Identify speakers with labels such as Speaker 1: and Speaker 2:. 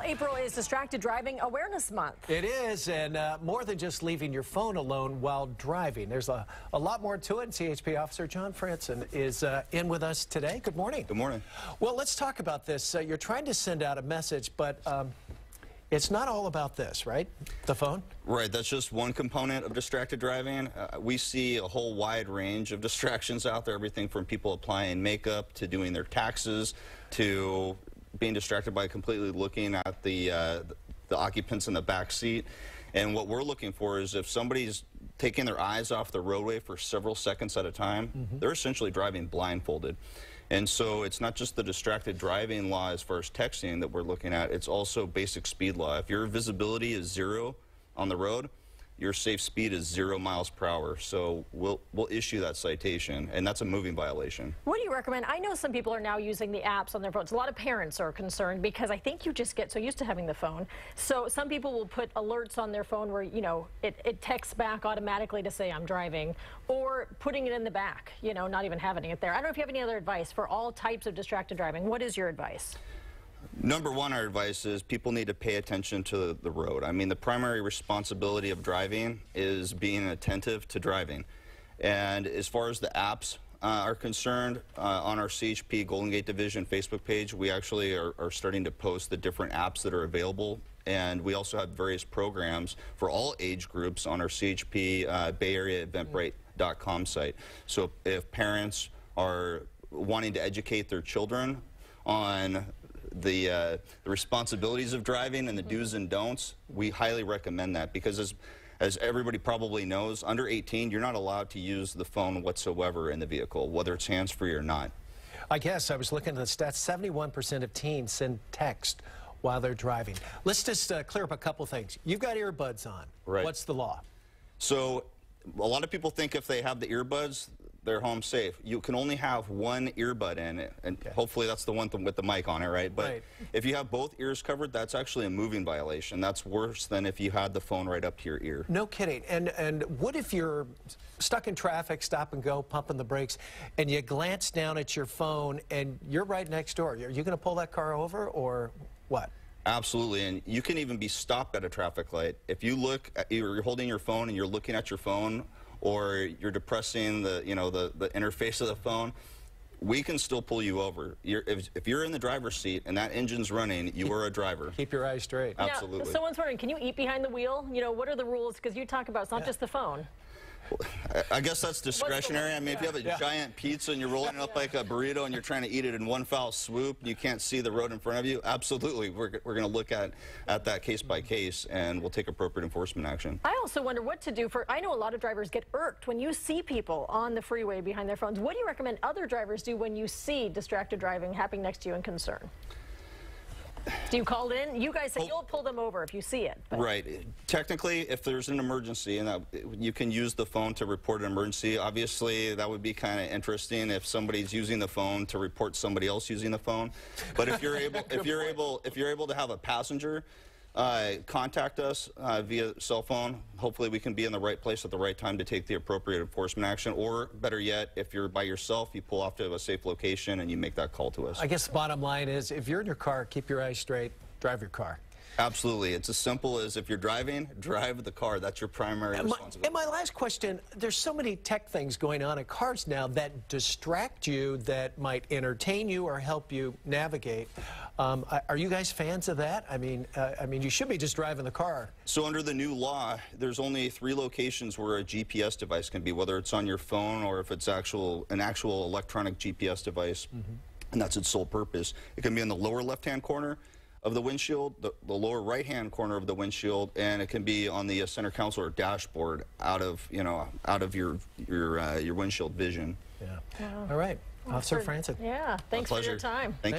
Speaker 1: April is Distracted Driving Awareness Month.
Speaker 2: It is, and more than just leaving your phone alone while driving. There's a lot more to it, and CHP Officer John Fransen is in with us today. Good morning.
Speaker 3: Good morning.
Speaker 2: Well, let's talk about this. You're trying to send out a message, but it's not all about this, right? The phone?
Speaker 3: Right, that's just one component of distracted driving. We see a whole wide range of distractions out there, everything from people applying makeup to doing their taxes to being distracted by completely looking at the occupants in the back seat. And what we're looking for is if somebody's taking their eyes off the roadway for several seconds at a time, they're essentially driving blindfolded. And so it's not just the distracted driving law as far as texting that we're looking at, it's also basic speed law. If your visibility is 0 on the road, your safe speed is 0 miles per hour. So we'll issue that citation, and that's a moving violation.
Speaker 1: What do you recommend? I know some people are now using the apps on their phones. A lot of parents are concerned because I think you just get so used to having the phone. So some people will put alerts on their phone where, you know, it texts back automatically to say I'm driving, or putting it in the back, you know, not even having it there. I don't know if you have any other advice for all types of distracted driving. What is your advice?
Speaker 3: Number one, our advice is people need to pay attention to the road. I mean, the primary responsibility of driving is being attentive to driving. And as far as the apps are concerned, on our CHP Golden Gate Division Facebook page, we actually are starting to post the different apps that are available. And we also have various programs for all age groups on our CHP Bay Area Eventbrite.com site. So if parents are wanting to educate their children on the responsibilities of driving and the do's and don'ts, we highly recommend that, because as everybody probably knows, under 18, you're not allowed to use the phone whatsoever in the vehicle, whether it's hands-free or not.
Speaker 2: I guess I was looking at the stats. 71% of teens send text while they're driving. Let's just clear up a couple things. You've got earbuds on.
Speaker 3: Right.
Speaker 2: What's the law?
Speaker 3: So a lot of people think if they have the earbuds, they're home safe. You can only have one earbud in it, and hopefully that's the one with the mic on it, right? But if you have both ears covered, that's actually a moving violation. That's worse than if you had the phone right up to your ear.
Speaker 2: No kidding. And what if you're stuck in traffic, stop and go, pumping the brakes, and you glance down at your phone and you're right next door? Are you going to pull that car over or what?
Speaker 3: Absolutely, and you can even be stopped at a traffic light. If you look, you're holding your phone and you're looking at your phone, or you're depressing the interface of the phone, we can still pull you over. If you're in the driver's seat and that engine's running, you are a driver.
Speaker 2: Keep your eyes straight.
Speaker 3: Absolutely.
Speaker 1: Now, someone's wondering, can you eat behind the wheel? You know, what are the rules? Because you talk about it's not just the phone.
Speaker 3: I guess that's discretionary. I mean, if you have a giant pizza and you're rolling it up like a burrito and you're trying to eat it in one foul swoop, you can't see the road in front of you, absolutely. We're going to look at that case by case, and we'll take appropriate enforcement action. I
Speaker 1: also wonder what to do I know a lot of drivers get irked when you see people on the freeway behind their phones. What do you recommend other drivers do when you see distracted driving happening next to you in concern? Do you call in? You guys say you'll pull them over if you see it. But.
Speaker 3: Right. Technically, if there's an emergency, and you can use the phone to report an emergency. Obviously, that would be kind of interesting if somebody's using the phone to report somebody else using the phone. But if you're able, if you're able to have a passenger contact us via cell phone, hopefully we can be in the right place at the right time to take the appropriate enforcement action. Or better yet, if you're by yourself, you pull off to a safe location and you make that call to us.
Speaker 2: I guess the bottom line is, if you're in your car, keep your eyes straight, drive your car.
Speaker 3: Absolutely. It's as simple as if you're driving, drive the car. That's your primary responsibility.
Speaker 2: And my last question, there's so many tech things going on in cars now that distract you, that might entertain you or help you navigate. Are you guys fans of that? I mean, you should be just driving the car.
Speaker 3: So under the new law, there's only 3 locations where a GPS device can be, whether it's on your phone or if it's an actual electronic GPS device, and that's its sole purpose. It can be in the lower left-hand corner of the windshield, the lower right-hand corner of the windshield, and it can be on the center console or dashboard out of your windshield vision.
Speaker 2: Yeah. All right, Officer Fransen.
Speaker 1: Yeah. Thanks for your time.
Speaker 3: Thank you.